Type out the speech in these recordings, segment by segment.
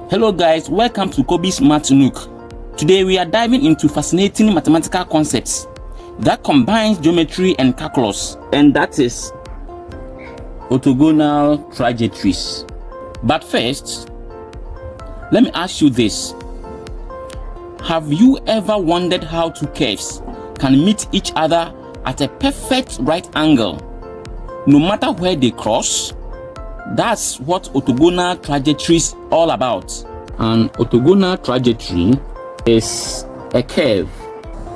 Hello guys, welcome to Kobe's Math Nook. Today we are diving into fascinating mathematical concepts that combines geometry and calculus, and that is orthogonal trajectories. But first, let me ask you this. Have you ever wondered how two curves can meet each other at a perfect right angle, no matter where they cross? That's what orthogonal trajectories all about. An orthogonal trajectory is a curve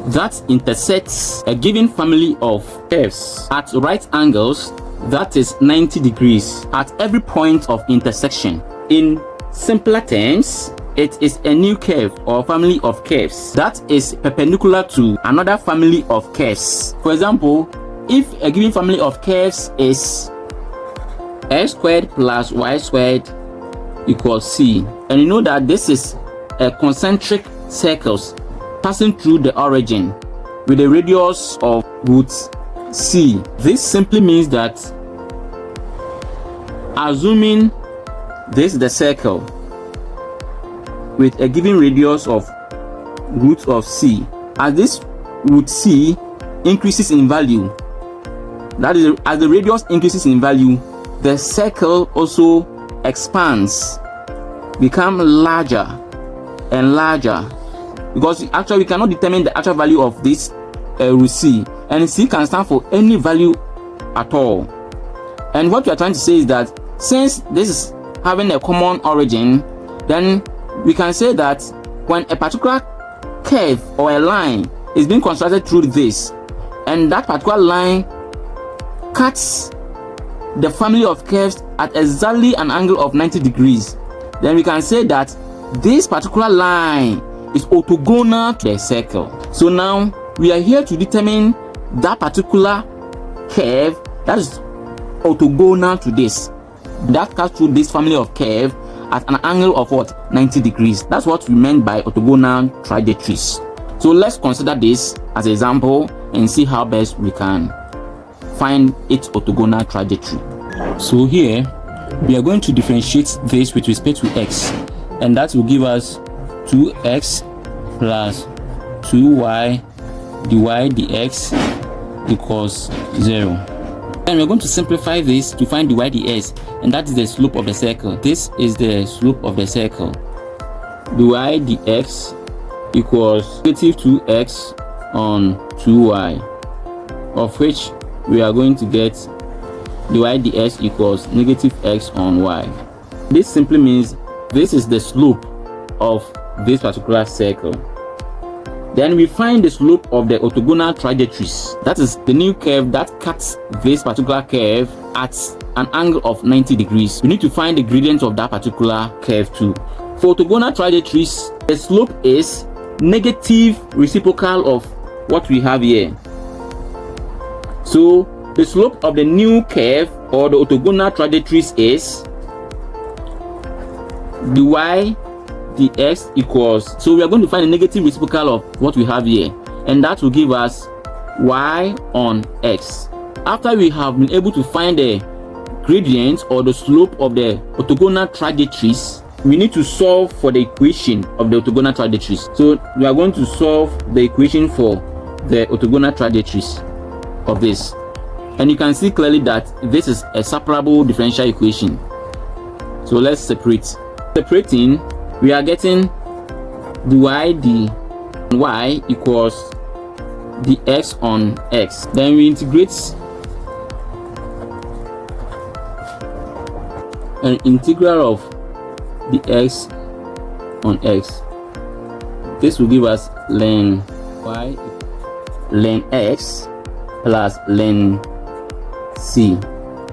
that intersects a given family of curves at right angles, that is 90 degrees, at every point of intersection. In simpler terms, it is a new curve or family of curves that is perpendicular to another family of curves. For example, if a given family of curves is x squared plus y squared equals c, and you know that this is a concentric circles passing through the origin with a radius of root c. This simply means that, assuming this is the circle with a given radius of root of c, as this root c increases in value, that is, as the radius increases in value, the circle also expands, become larger and larger, because actually we cannot determine the actual value of this root c, and c can stand for any value at all. And what we are trying to say is that since this is having a common origin, then we can say that when a particular curve or a line is being constructed through this, and that particular line cuts the family of curves at exactly an angle of 90 degrees, then we can say that this particular line is orthogonal to the circle. So now we are here to determine that particular curve that is orthogonal to this, that cuts through this family of curve at an angle of what? 90 degrees. That's what we meant by orthogonal trajectories. So let's consider this as an example and see how best we can find its orthogonal trajectory. So here we are going to differentiate this with respect to x, and that will give us 2x plus 2y dy dx equals 0. And we're going to simplify this to find dy dx, and that is the slope of the circle. This is the slope of the circle. Dy dx equals negative 2x on 2y, of which we are going to get dy dx equals negative x on y. This simply means this is the slope of this particular circle. Then we find the slope of the orthogonal trajectories. That is the new curve that cuts this particular curve at an angle of 90 degrees. We need to find the gradient of that particular curve too. For orthogonal trajectories, the slope is negative reciprocal of what we have here. So the slope of the new curve or the orthogonal trajectories is dy dx equals, so we are going to find a negative reciprocal of what we have here, and that will give us y on x. After we have been able to find the gradient or the slope of the orthogonal trajectories, we need to solve for the equation of the orthogonal trajectories. So we are going to solve the equation for the orthogonal trajectories of this, and you can see clearly that this is a separable differential equation. So let's separate. Separating, we are getting dy dy equals dx on x. Then we integrate an integral of dx on x. This will give us ln y ln x plus ln c,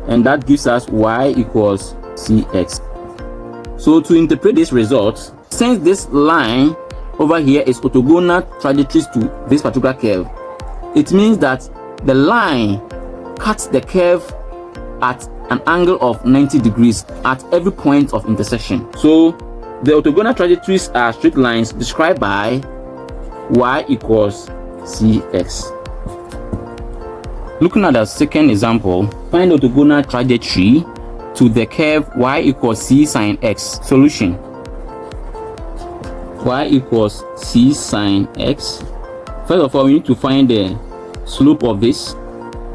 and that gives us y equals cx. So to interpret this result, since this line over here is orthogonal trajectories to this particular curve, it means that the line cuts the curve at an angle of 90 degrees at every point of intersection. So the orthogonal trajectories are straight lines described by y equals cx. Looking at the second example, find orthogonal trajectory to the curve y equals c sine x. Solution. y equals c sine x. First of all, we need to find the slope of this,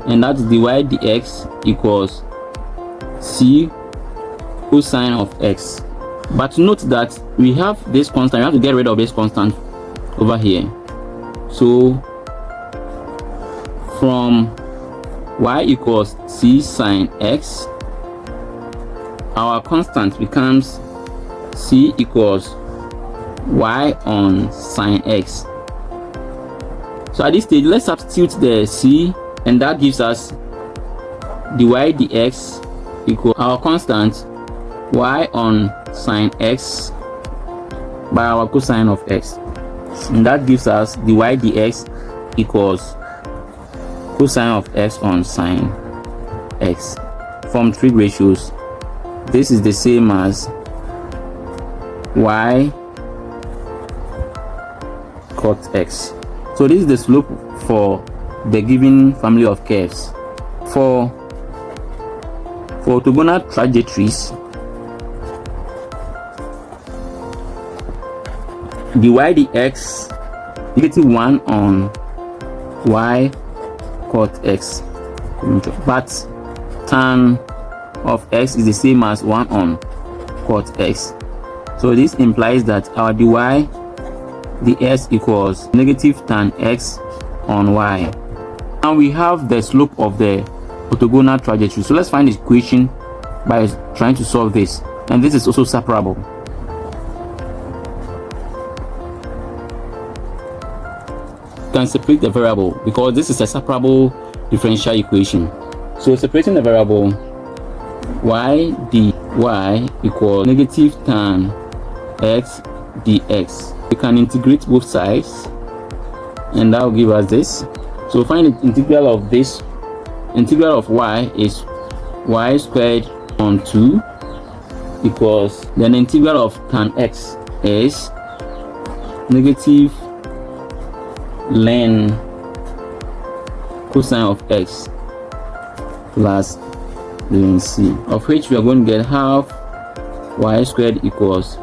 and that's dy dx equals c cosine of x. But note that we have this constant. We have to get rid of this constant over here. So from y equals c sine x, our constant becomes c equals y on sine x. So at this stage, let's substitute the c, and that gives us dy dx equal our constant y on sine x by our cosine of x, and that gives us dy dx equals cosine of x on sine x. From trig ratios, this is the same as y cot x. So this is the slope for the given family of curves. For orthogonal trajectories, dy dx -1 on y cot x, but tan of x is the same as 1 on cot x. So this implies that our dy dx equals negative tan x on y. Now we have the slope of the orthogonal trajectory. So let's find the equation by trying to solve this, and this is also separable. You can separate the variable because this is a separable differential equation. So separating the variable, y dy equals negative tan x dx. We can integrate both sides, and that will give us this. So find the integral of this. Integral of y is y squared on 2 equals, then integral of tan x is negative ln cosine of x plus ln c, of which we are going to get half y squared equals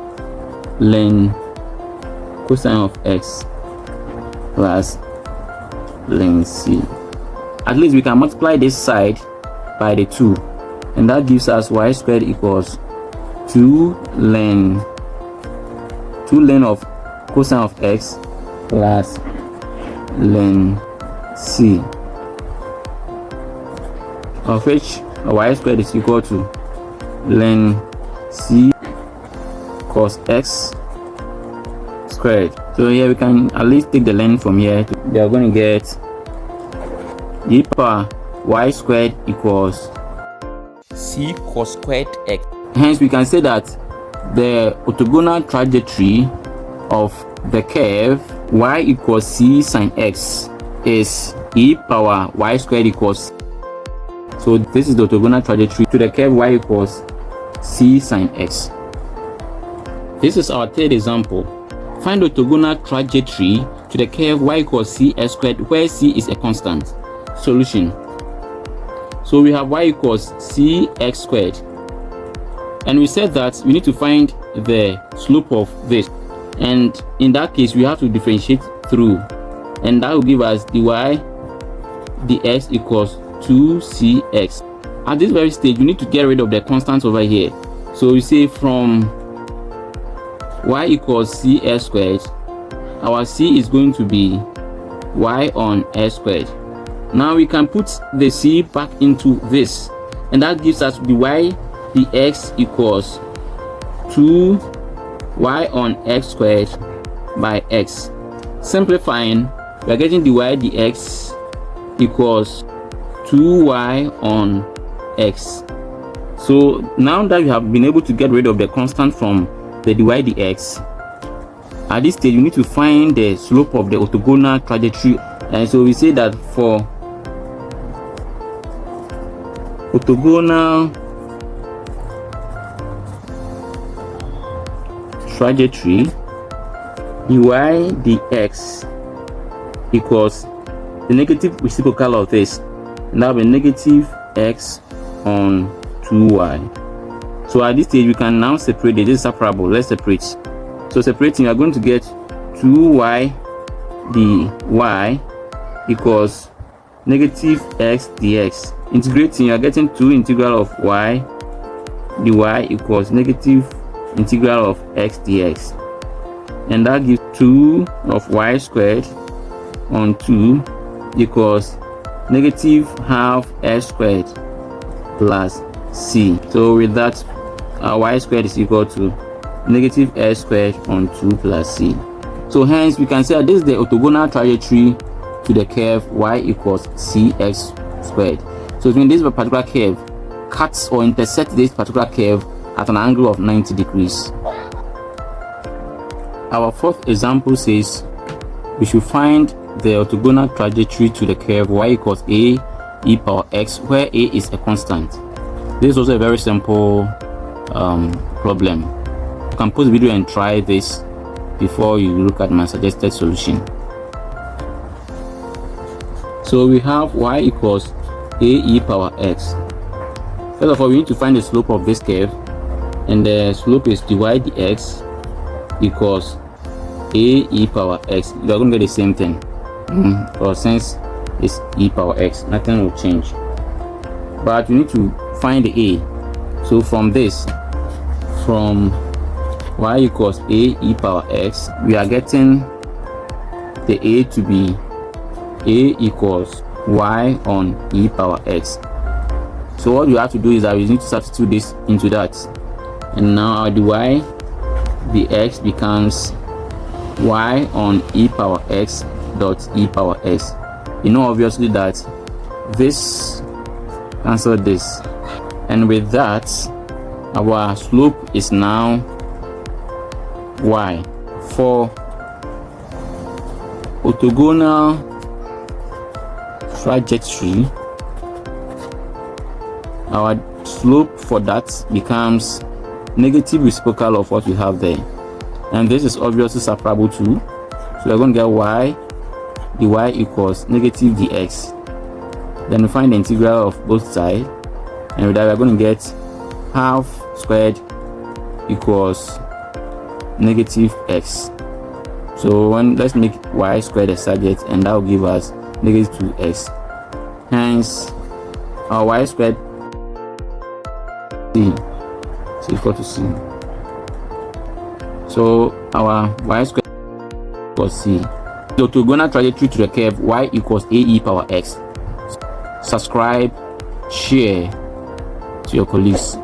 ln cosine of x plus ln c. At least we can multiply this side by the 2, and that gives us y squared equals 2 ln of cosine of x plus ln c, of which y squared is equal to ln c cos x squared. So here we can at least take the ln from here. We are going to get e power y squared equals c cos squared x. Hence we can say that the orthogonal trajectory of the curve y equals c sine x is e power y squared equals. So this is the orthogonal trajectory to the curve y equals c sine x. This is our third example. Find the orthogonal trajectory to the curve y equals cs squared, where c is a constant. Solution. So we have y equals cx squared, and we said that we need to find the slope of this, and in that case we have to differentiate through, and that will give us dy dx equals 2cx. At this very stage we need to get rid of the constants over here. So we say from y equals cs squared, our c is going to be y on s squared. Now we can put the c back into this, and that gives us dy dx equals 2y on x squared by x. Simplifying, we are getting dy dx equals 2y on x. So now that we have been able to get rid of the constant from the dy dx, at this stage we need to find the slope of the orthogonal trajectory. And so we say that for orthogonal trajectory, dy dx equals the negative reciprocal of this, and that will be negative x on 2y. So at this stage we can now separate it. This is separable. Let's separate. So separating, you are going to get 2y dy equals negative x dx. Integrating, you are getting 2 integral of y dy equals negative integral of x dx, and that gives 2 of y squared on 2 equals negative half x squared plus c. So with that, our y squared is equal to negative x squared on 2 plus c. So hence we can say that this is the orthogonal trajectory to the curve y equals cx squared. So it means this particular curve cuts or intersects this particular curve at an angle of 90 degrees. Our fourth example says we should find the orthogonal trajectory to the curve y equals a e power x, where a is a constant. This is also a very simple problem. You can pause the video and try this before you look at my suggested solution. So we have y equals a e power x. First of all, we need to find the slope of this curve, and the slope is dy dx equals a e power x. You are going to get the same thing. Or since it's e power x, nothing will change. But you need to find the a. So from this, from y equals a e power x, we are getting the a to be a equals y on e power x. So what you have to do is that we need to substitute this into that, and now our dy dx becomes y on e power x dot e power x. You know obviously that this cancel this, and with that our slope is now y. For orthogonal trajectory, our slope for that becomes negative reciprocal of what we have there, and this is obviously separable too. So we're going to get y dy equals negative dx. Then we find the integral of both sides, and with that we're going to get half squared equals negative x. So let's make y squared a subject, and that will give us negative 2x. Hence our y squared c is equal to c. So our y squared equals c. The orthogonal trajectory to the curve y equals a e power x. Subscribe, share to your colleagues.